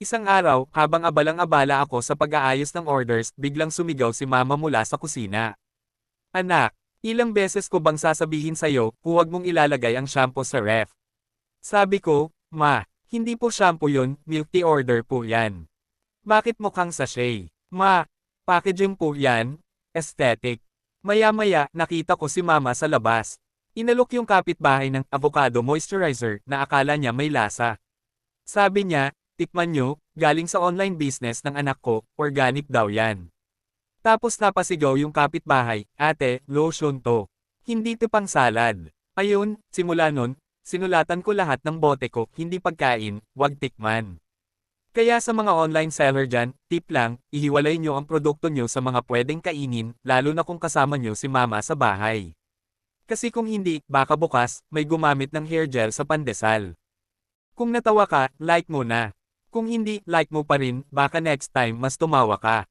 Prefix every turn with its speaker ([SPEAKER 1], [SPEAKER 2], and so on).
[SPEAKER 1] Isang araw, habang abalang-abala ako sa pag-aayos ng orders, biglang sumigaw si mama mula sa kusina. Anak, ilang beses ko bang sasabihin sa'yo, huwag mong ilalagay ang shampoo sa ref? Sabi ko, Ma, hindi po shampoo yun, milk tea order po yan. Bakit mukhang sachet? Ma, packaging po yan, aesthetic. Maya-maya, nakita ko si mama sa labas. Inalok yung kapitbahay ng avocado moisturizer na akala niya may lasa. Sabi niya, tikman nyo, galing sa online business ng anak ko, organic daw yan. Tapos napasigaw yung kapitbahay, ate, lotion to. Hindi to pang salad. Ayun, simula nun, sinulatan ko lahat ng bote ko, hindi pagkain, wag tikman. Kaya sa mga online seller dyan, tip lang, ihiwalay nyo ang produkto nyo sa mga pwedeng kainin, lalo na kung kasama nyo si mama sa bahay. Kasi kung hindi, baka bukas, may gumamit ng hair gel sa pandesal. Kung natawa ka, like mo na. Kung hindi, like mo pa rin, baka next time mas tumawa ka.